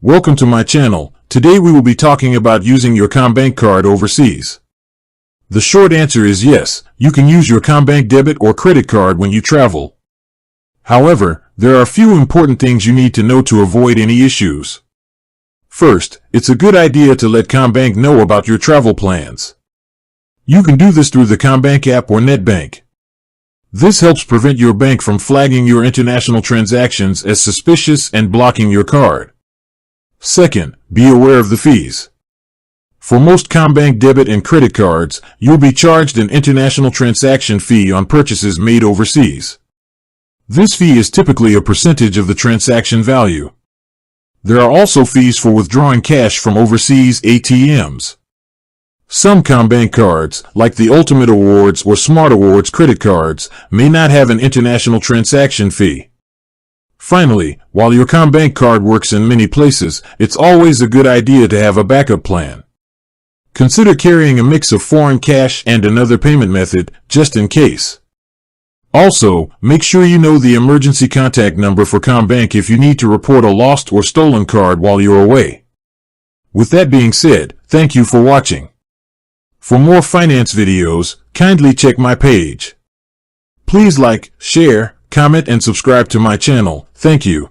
Welcome to my channel. Today we will be talking about using your CommBank card overseas. The short answer is yes, you can use your CommBank debit or credit card when you travel. However, there are a few important things you need to know to avoid any issues. First, it's a good idea to let CommBank know about your travel plans. You can do this through the CommBank app or NetBank. This helps prevent your bank from flagging your international transactions as suspicious and blocking your card. Second, be aware of the fees. For most CommBank debit and credit cards, you'll be charged an international transaction fee on purchases made overseas. This fee is typically a percentage of the transaction value. There are also fees for withdrawing cash from overseas ATMs. Some CommBank cards, like the Ultimate Awards or Smart Awards credit cards, may not have an international transaction fee. Finally, while your CommBank card works in many places, it's always a good idea to have a backup plan. Consider carrying a mix of foreign cash and another payment method, just in case. Also, make sure you know the emergency contact number for CommBank if you need to report a lost or stolen card while you're away. With that being said, thank you for watching. For more finance videos, kindly check my page. Please like, share, comment and subscribe to my channel. Thank you.